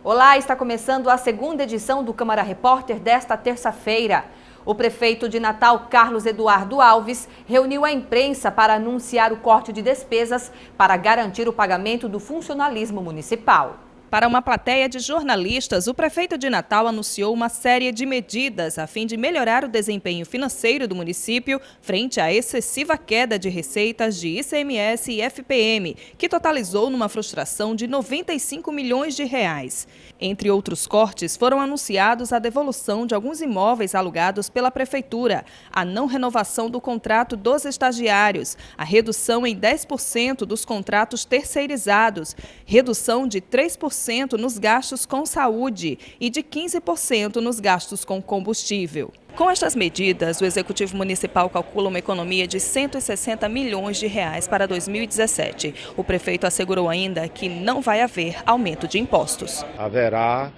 Olá, está começando a segunda edição do Câmara Repórter desta terça-feira. O prefeito de Natal, Carlos Eduardo Alves, reuniu a imprensa para anunciar o corte de despesas para garantir o pagamento do funcionalismo municipal. Para uma plateia de jornalistas, o prefeito de Natal anunciou uma série de medidas a fim de melhorar o desempenho financeiro do município frente à excessiva queda de receitas de ICMS e FPM, que totalizou numa frustração de 95 milhões de reais. Entre outros cortes, foram anunciados a devolução de alguns imóveis alugados pela prefeitura, a não renovação do contrato dos estagiários, a redução em 10% dos contratos terceirizados, redução de 3% nos gastos com saúde e de 15% nos gastos com combustível. Com estas medidas, o Executivo Municipal calcula uma economia de 160 milhões de reais para 2017. O prefeito assegurou ainda que não vai haver aumento de impostos. Haverá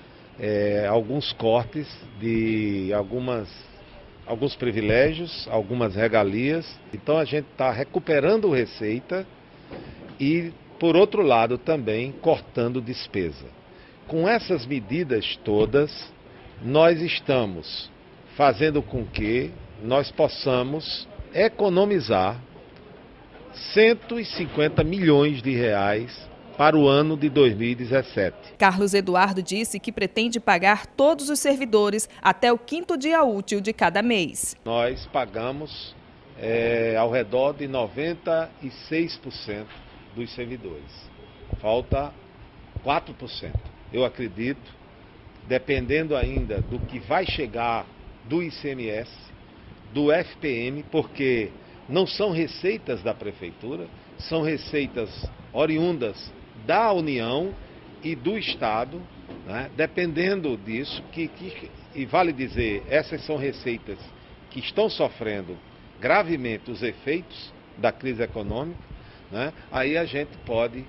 alguns cortes de alguns privilégios, algumas regalias. Então a gente está recuperando receita e, por outro lado, também cortando despesa. Com essas medidas todas, nós estamos fazendo com que nós possamos economizar 150 milhões de reais para o ano de 2017. Carlos Eduardo disse que pretende pagar todos os servidores até o 5º dia útil de cada mês. Nós pagamos ao redor de 96% dos servidores. Falta 4%. Eu acredito, dependendo ainda do que vai chegar do ICMS, do FPM, porque não são receitas da prefeitura, são receitas oriundas da União e do Estado, né? Dependendo disso, e vale dizer, essas são receitas que estão sofrendo gravemente os efeitos da crise econômica, né? Aí a gente pode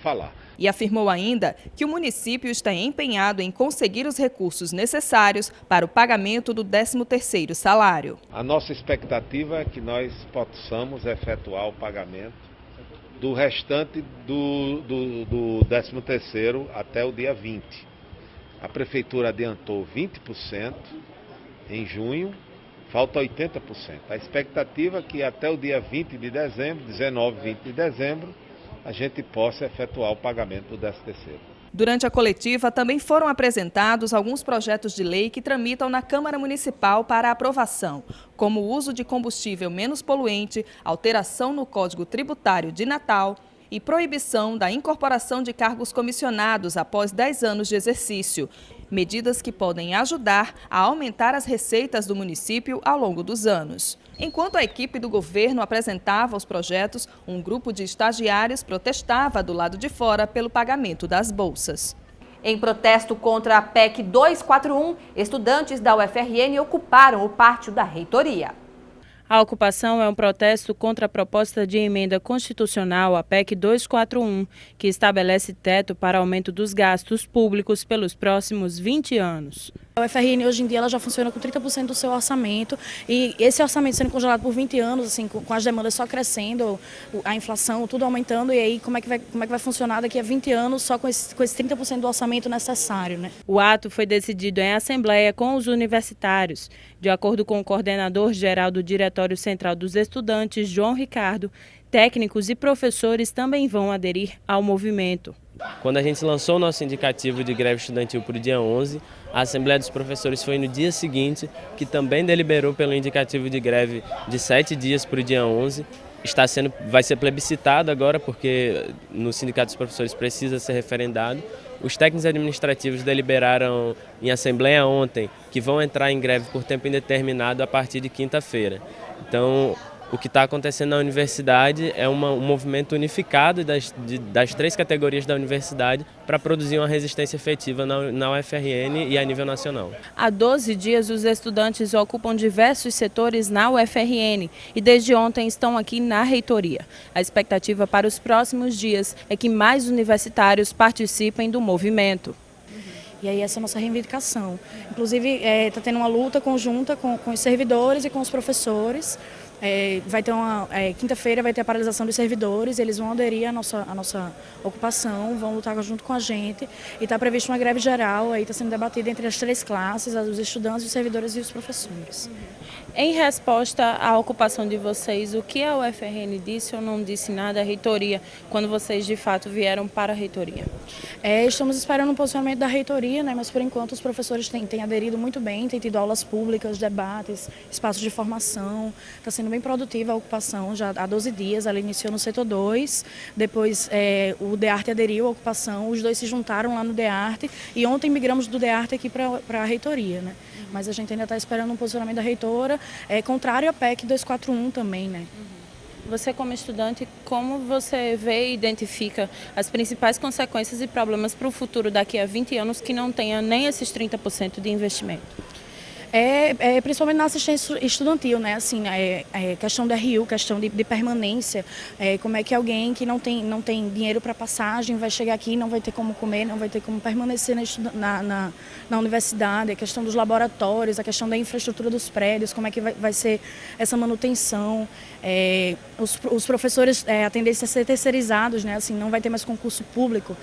falar. E afirmou ainda que o município está empenhado em conseguir os recursos necessários para o pagamento do 13º salário. A nossa expectativa é que nós possamos efetuar o pagamento do restante do 13º até o dia 20. A prefeitura adiantou 20% em junho, falta 80%. A expectativa é que até o dia 20 de dezembro, 19, 20 de dezembro, a gente possa efetuar o pagamento do 13º. Durante a coletiva, também foram apresentados alguns projetos de lei que tramitam na Câmara Municipal para aprovação, como o uso de combustível menos poluente, alteração no Código Tributário de Natal e proibição da incorporação de cargos comissionados após 10 anos de exercício. Medidas que podem ajudar a aumentar as receitas do município ao longo dos anos. Enquanto a equipe do governo apresentava os projetos, um grupo de estagiários protestava do lado de fora pelo pagamento das bolsas. Em protesto contra a PEC 241, estudantes da UFRN ocuparam o pátio da reitoria. A ocupação é um protesto contra a proposta de emenda constitucional, a PEC 241, que estabelece teto para aumento dos gastos públicos pelos próximos 20 anos. A UFRN hoje em dia ela já funciona com 30% do seu orçamento e esse orçamento sendo congelado por 20 anos, assim, com as demandas só crescendo, a inflação, tudo aumentando, e aí como é que vai funcionar daqui a 20 anos só com esse 30% do orçamento necessário, né? O ato foi decidido em assembleia com os universitários. De acordo com o coordenador-geral do Diretório Central dos Estudantes, João Ricardo, técnicos e professores também vão aderir ao movimento. Quando a gente lançou o nosso indicativo de greve estudantil para o dia 11, a Assembleia dos Professores foi no dia seguinte, que também deliberou pelo indicativo de greve de 7 dias para o dia 11. Vai ser plebiscitado agora, porque no Sindicato dos Professores precisa ser referendado. Os técnicos administrativos deliberaram em assembleia ontem que vão entrar em greve por tempo indeterminado a partir de quinta-feira. Então, o que está acontecendo na universidade é um movimento unificado das 3 categorias da universidade para produzir uma resistência efetiva na UFRN e a nível nacional. Há 12 dias, os estudantes ocupam diversos setores na UFRN e desde ontem estão aqui na reitoria. A expectativa para os próximos dias é que mais universitários participem do movimento. E aí essa é a nossa reivindicação. Inclusive, está tendo uma luta conjunta com os servidores e com os professores, Vai ter quinta-feira vai ter a paralisação dos servidores, eles vão aderir à nossa ocupação, vão lutar junto com a gente e está prevista uma greve geral, aí está sendo debatida entre as 3 classes, os estudantes, os servidores e os professores. Em resposta à ocupação de vocês, o que a UFRN disse ou não disse nada à reitoria, quando vocês de fato vieram para a reitoria? Estamos esperando um posicionamento da reitoria, né, mas por enquanto os professores têm aderido muito bem, têm tido aulas públicas, debates, espaços de formação, está sendo bem produtiva a ocupação, já há 12 dias, ela iniciou no setor 2, depois o DEARTE aderiu à ocupação, os dois se juntaram lá no DEARTE e ontem migramos do DEARTE aqui para a reitoria, né? Mas a gente ainda está esperando um posicionamento da reitora, contrário à PEC 241 também, né? Você como estudante, como você vê e identifica as principais consequências e problemas para o futuro daqui a 20 anos que não tenha nem esses 30% de investimento? Principalmente na assistência estudantil, né? Assim, questão da RU, questão de permanência, como é que alguém que não tem dinheiro para passagem vai chegar aqui, não vai ter como comer, não vai ter como permanecer na universidade, a questão dos laboratórios, a questão da infraestrutura dos prédios, como é que vai ser essa manutenção, os professores, a tendência a ser terceirizados, né? Assim, não vai ter mais concurso público,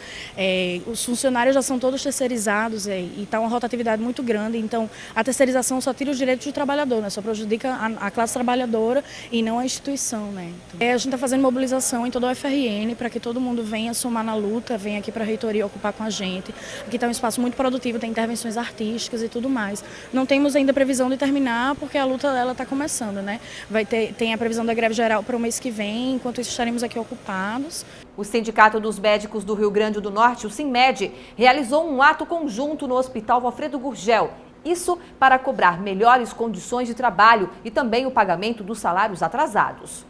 os funcionários já são todos terceirizados e está uma rotatividade muito grande, então a terceirização só tira os direitos do trabalhador, né? Só prejudica a classe trabalhadora e não a instituição, né? Então, a gente está fazendo mobilização em toda a UFRN para que todo mundo venha somar na luta, venha aqui para a reitoria ocupar com a gente. Aqui está um espaço muito produtivo, tem intervenções artísticas e tudo mais. Não temos ainda previsão de terminar porque a luta está começando, né? Tem a previsão da greve geral para o mês que vem, enquanto isso estaremos aqui ocupados. O Sindicato dos Médicos do Rio Grande do Norte, o SINMED, realizou um ato conjunto no Hospital Alfredo Gurgel. Isso para cobrar melhores condições de trabalho e também o pagamento dos salários atrasados.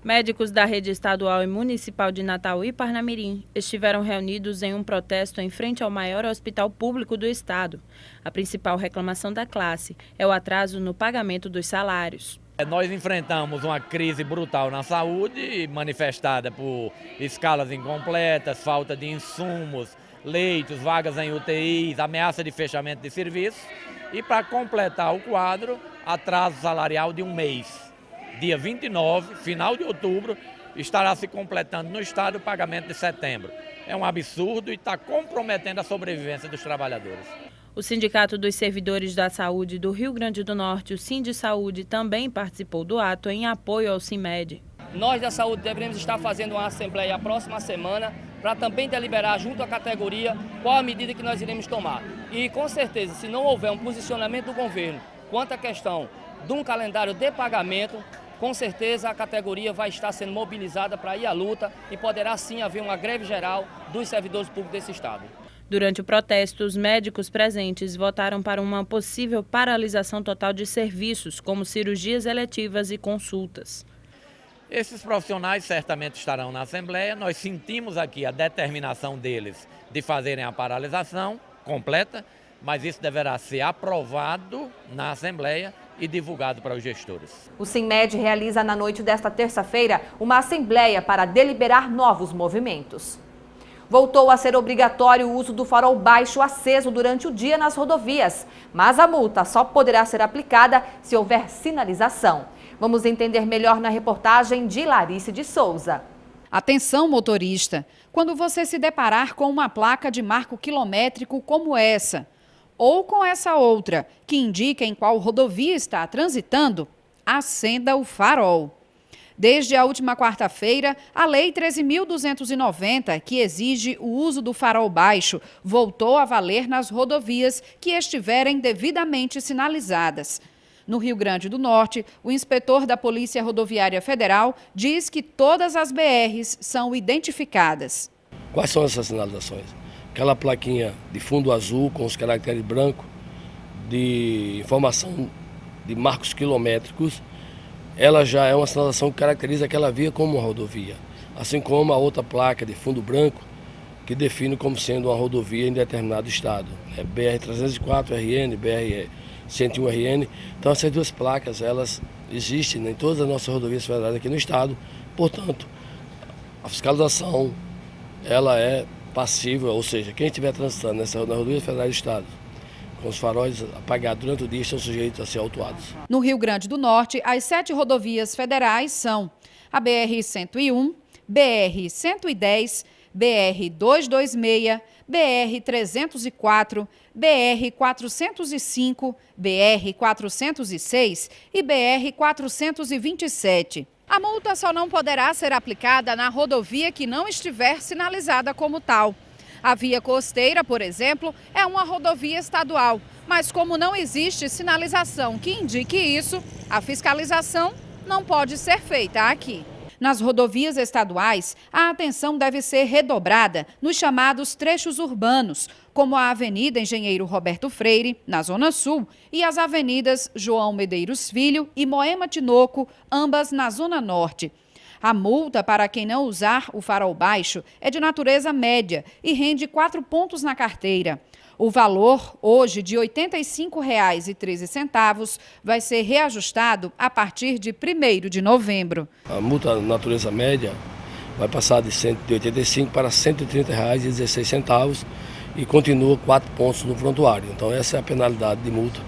Médicos da rede estadual e municipal de Natal e Parnamirim estiveram reunidos em um protesto em frente ao maior hospital público do estado. A principal reclamação da classe é o atraso no pagamento dos salários. Nós enfrentamos uma crise brutal na saúde, manifestada por escalas incompletas, falta de insumos, leitos, vagas em UTIs, ameaça de fechamento de serviços e, para completar o quadro, atraso salarial de um mês. Dia 29, final de outubro, estará se completando no estado o pagamento de setembro. É um absurdo e está comprometendo a sobrevivência dos trabalhadores. O Sindicato dos Servidores da Saúde do Rio Grande do Norte, o Sindisaúde, também participou do ato em apoio ao SINMED. Nós da saúde devemos estar fazendo uma assembleia a próxima semana para também deliberar junto à categoria qual a medida que nós iremos tomar. E com certeza, se não houver um posicionamento do governo quanto à questão de um calendário de pagamento, com certeza a categoria vai estar sendo mobilizada para ir à luta e poderá sim haver uma greve geral dos servidores públicos desse estado. Durante o protesto, os médicos presentes votaram para uma possível paralisação total de serviços, como cirurgias eletivas e consultas. Esses profissionais certamente estarão na Assembleia. Nós sentimos aqui a determinação deles de fazerem a paralisação completa, mas isso deverá ser aprovado na Assembleia e divulgado para os gestores. O SINMED realiza na noite desta terça-feira uma assembleia para deliberar novos movimentos. Voltou a ser obrigatório o uso do farol baixo aceso durante o dia nas rodovias, mas a multa só poderá ser aplicada se houver sinalização. Vamos entender melhor na reportagem de Larice de Souza. Atenção, motorista! Quando você se deparar com uma placa de marco quilométrico como essa, ou com essa outra, que indica em qual rodovia está transitando, acenda o farol. Desde a última quarta-feira, a Lei 13.290, que exige o uso do farol baixo, voltou a valer nas rodovias que estiverem devidamente sinalizadas. No Rio Grande do Norte, o inspetor da Polícia Rodoviária Federal diz que todas as BRs são identificadas. Quais são essas sinalizações? Aquela plaquinha de fundo azul com os caracteres brancos de informação de marcos quilométricos, ela já é uma sinalização que caracteriza aquela via como uma rodovia, assim como a outra placa de fundo branco que define como sendo uma rodovia em determinado estado. É BR-304RN, BR-101RN. Então essas duas placas, elas existem em todas as nossas rodovias federais aqui no estado. Portanto, a fiscalização, ela é passível, ou seja, quem estiver transitando nas rodovias federais do estado com os faróis apagados durante o dia, estão sujeitos a ser autuados. No Rio Grande do Norte, as 7 rodovias federais são a BR-101, BR-110, BR-226, BR-304, BR-405, BR-406 e BR-427. A multa só não poderá ser aplicada na rodovia que não estiver sinalizada como tal. A via costeira, por exemplo, é uma rodovia estadual, mas como não existe sinalização que indique isso, a fiscalização não pode ser feita aqui. Nas rodovias estaduais, a atenção deve ser redobrada nos chamados trechos urbanos, como a Avenida Engenheiro Roberto Freire, na Zona Sul, e as avenidas João Medeiros Filho e Moema Tinoco, ambas na Zona Norte. A multa para quem não usar o farol baixo é de natureza média e rende 4 pontos na carteira. O valor, hoje de R$ 85,13, vai ser reajustado a partir de 1º de novembro. A multa de natureza média vai passar de R$ 185 para R$ 130,16 e continua 4 pontos no prontuário. Então essa é a penalidade de multa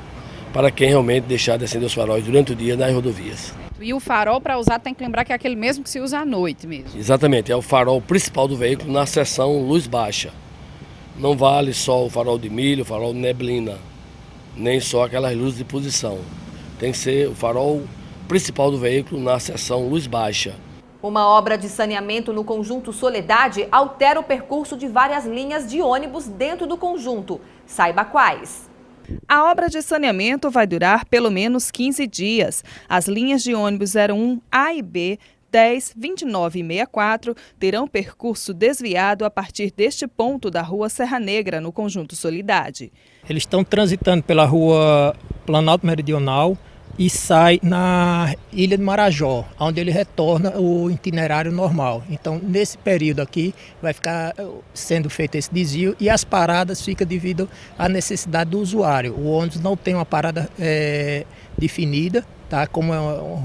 para quem realmente deixar de acender os faróis durante o dia nas rodovias. E o farol, para usar, tem que lembrar que é aquele mesmo que se usa à noite mesmo. Exatamente, é o farol principal do veículo na seção luz baixa. Não vale só o farol de milho, o farol de neblina, nem só aquelas luzes de posição. Tem que ser o farol principal do veículo na seção luz baixa. Uma obra de saneamento no conjunto Soledade altera o percurso de várias linhas de ônibus dentro do conjunto. Saiba quais. A obra de saneamento vai durar pelo menos 15 dias. As linhas de ônibus 01 A e B, 10, 29 e 64 terão percurso desviado a partir deste ponto da rua Serra Negra, no conjunto Soledade. Eles estão transitando pela rua Planalto Meridional e sai na Ilha de Marajó, onde ele retorna o itinerário normal. Então, nesse período aqui, vai ficar sendo feito esse desvio e as paradas ficam devido à necessidade do usuário. O ônibus não tem uma parada definida, tá? Como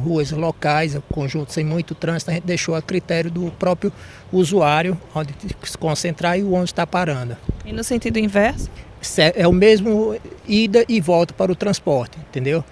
ruas locais, conjunto sem muito trânsito, a gente deixou a critério do próprio usuário, onde se concentrar e o ônibus está parando. E no sentido inverso? É o mesmo ida e volta para o transporte, entendeu?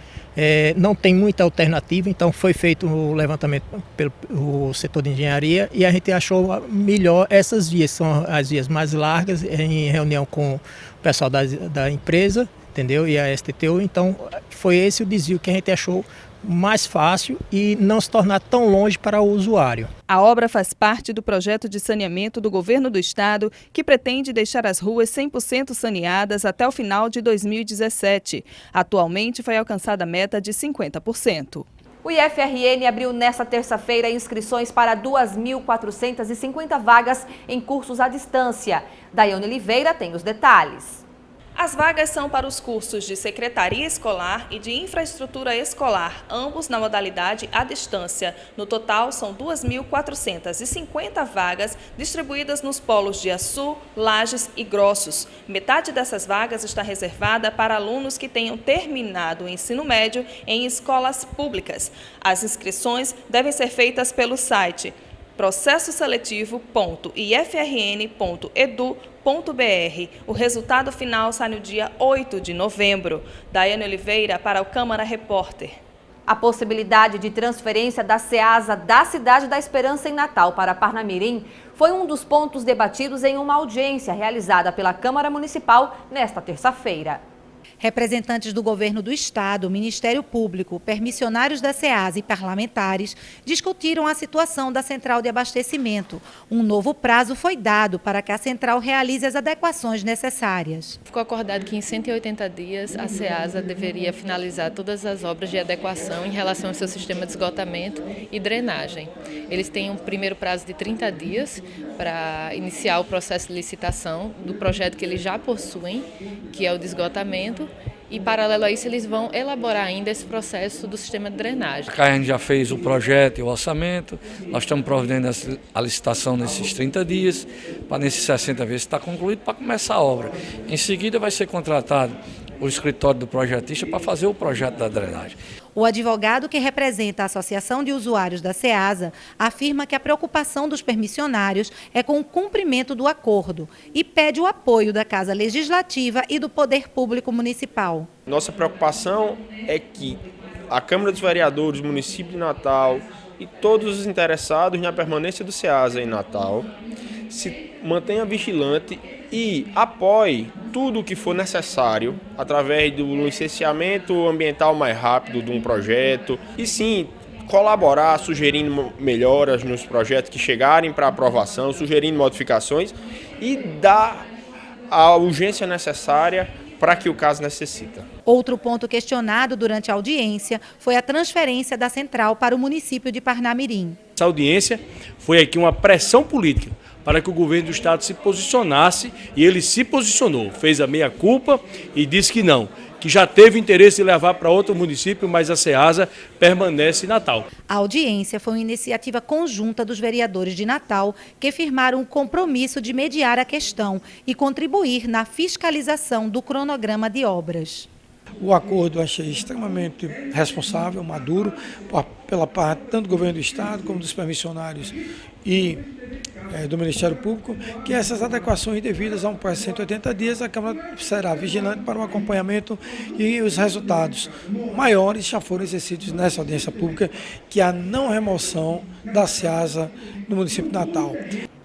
Não tem muita alternativa, então foi feito o levantamento pelo setor de engenharia e a gente achou melhor essas vias, são as vias mais largas, em reunião com o pessoal da empresa, entendeu? E a STTU, então foi esse o desvio que a gente achou mais fácil e não se tornar tão longe para o usuário. A obra faz parte do projeto de saneamento do governo do estado, que pretende deixar as ruas 100% saneadas até o final de 2017. Atualmente foi alcançada a meta de 50%. O IFRN abriu nesta terça-feira inscrições para 2.450 vagas em cursos à distância. Daiane Oliveira tem os detalhes. As vagas são para os cursos de Secretaria Escolar e de Infraestrutura Escolar, ambos na modalidade à distância. No total, são 2.450 vagas distribuídas nos polos de Açu, Lages e Grossos. Metade dessas vagas está reservada para alunos que tenham terminado o ensino médio em escolas públicas. As inscrições devem ser feitas pelo site processoseletivo.ifrn.edu.br. O resultado final sai no dia 8 de novembro. Daiane Oliveira para o Câmara Repórter. A possibilidade de transferência da SEASA da Cidade da Esperança em Natal para Parnamirim foi um dos pontos debatidos em uma audiência realizada pela Câmara Municipal nesta terça-feira. Representantes do governo do estado, Ministério Público, permissionários da SEASA e parlamentares discutiram a situação da central de abastecimento. Um novo prazo foi dado para que a central realize as adequações necessárias. Ficou acordado que em 180 dias a SEASA deveria finalizar todas as obras de adequação em relação ao seu sistema de esgotamento e drenagem. Eles têm um primeiro prazo de 30 dias para iniciar o processo de licitação do projeto que eles já possuem, que é o de esgotamento. E, paralelo a isso, eles vão elaborar ainda esse processo do sistema de drenagem. A gente já fez o projeto e o orçamento, nós estamos providenciando a licitação nesses 30 dias, para nesses 60 vezes estar concluído para começar a obra. Em seguida vai ser contratado o escritório do projetista para fazer o projeto da drenagem. O advogado que representa a Associação de Usuários da SEASA afirma que a preocupação dos permissionários é com o cumprimento do acordo e pede o apoio da Casa Legislativa e do Poder Público Municipal. Nossa preocupação é que a Câmara dos Vereadores do município de Natal e todos os interessados na permanência do SEASA em Natal se mantenha vigilante e apoie tudo o que for necessário através do licenciamento ambiental mais rápido de um projeto e sim colaborar sugerindo melhoras nos projetos que chegarem para aprovação, sugerindo modificações e dar a urgência necessária para que o caso necessita. Outro ponto questionado durante a audiência foi a transferência da central para o município de Parnamirim. Essa audiência foi aqui uma pressão política para que o governo do estado se posicionasse e ele se posicionou, fez a meia-culpa e disse que não, que já teve interesse de levar para outro município, mas a SEASA permanece em Natal. A audiência foi uma iniciativa conjunta dos vereadores de Natal que firmaram o compromisso de mediar a questão e contribuir na fiscalização do cronograma de obras. O acordo eu achei extremamente responsável, maduro, pela parte tanto do governo do estado como dos permissionários e do Ministério Público, que essas adequações devidas a um prazo de 180 dias, a Câmara será vigilante para o acompanhamento e os resultados maiores já foram exercidos nessa audiência pública, que é a não remoção da SEASA no município de Natal.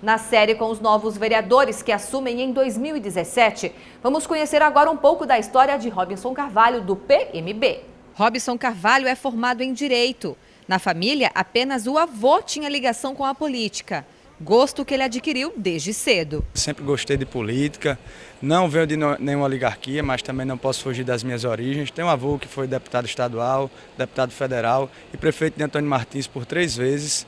Na série com os novos vereadores que assumem em 2017, vamos conhecer agora um pouco da história de Robson Carvalho, do PMB. Robson Carvalho é formado em Direito. Na família, apenas o avô tinha ligação com a política. Gosto que ele adquiriu desde cedo. Sempre gostei de política, não venho de nenhuma oligarquia, mas também não posso fugir das minhas origens. Tenho um avô que foi deputado estadual, deputado federal e prefeito de Antônio Martins por 3 vezes,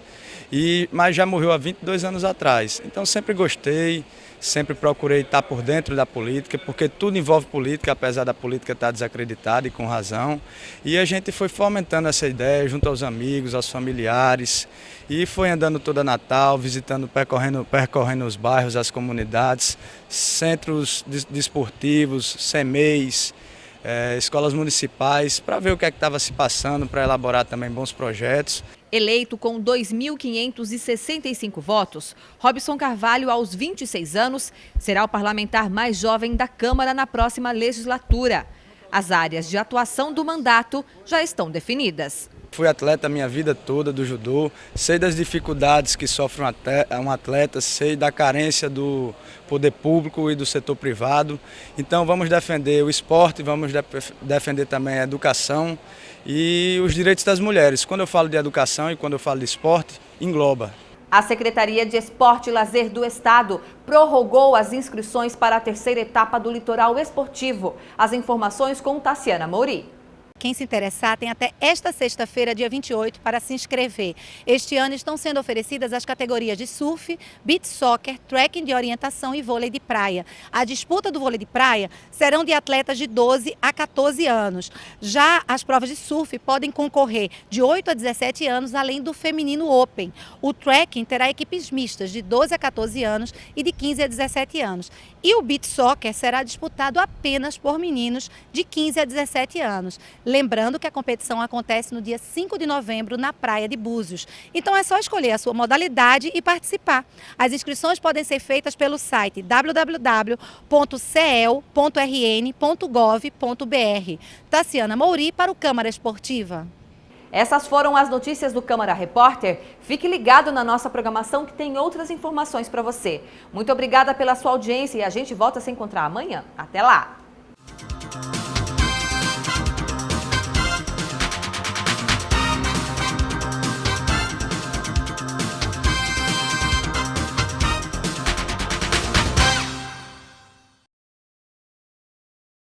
mas já morreu há 22 anos atrás. Então sempre gostei, sempre procurei estar por dentro da política, porque tudo envolve política, apesar da política estar desacreditada e com razão. E a gente foi fomentando essa ideia junto aos amigos, aos familiares, e foi andando toda Natal, visitando, percorrendo os bairros, as comunidades, centros desportivos, CEMEIs, escolas municipais, para ver o que é que estava se passando, para elaborar também bons projetos. Eleito com 2.565 votos, Robson Carvalho, aos 26 anos, será o parlamentar mais jovem da Câmara na próxima legislatura. As áreas de atuação do mandato já estão definidas. Fui atleta a minha vida toda do judô, sei das dificuldades que sofre um atleta, sei da carência do poder público e do setor privado. Então vamos defender o esporte, vamos defender também a educação e os direitos das mulheres. Quando eu falo de educação e quando eu falo de esporte, engloba. A Secretaria de Esporte e Lazer do Estado prorrogou as inscrições para a 3ª etapa do Litoral Esportivo. As informações com Tassiana Mouri. Quem se interessar tem até esta sexta-feira, dia 28, para se inscrever. Este ano estão sendo oferecidas as categorias de surf, beach soccer, trekking de orientação e vôlei de praia. A disputa do vôlei de praia serão de atletas de 12 a 14 anos. Já as provas de surf podem concorrer de 8 a 17 anos, além do feminino open. O trekking terá equipes mistas de 12 a 14 anos e de 15 a 17 anos. E o beach soccer será disputado apenas por meninos de 15 a 17 anos. Lembrando que a competição acontece no dia 5 de novembro na Praia de Búzios. Então é só escolher a sua modalidade e participar. As inscrições podem ser feitas pelo site www.cel.rn.gov.br. Tassiana Mouri para o Câmara Esportiva. Essas foram as notícias do Câmara Repórter. Fique ligado na nossa programação que tem outras informações para você. Muito obrigada pela sua audiência e a gente volta a se encontrar amanhã. Até lá!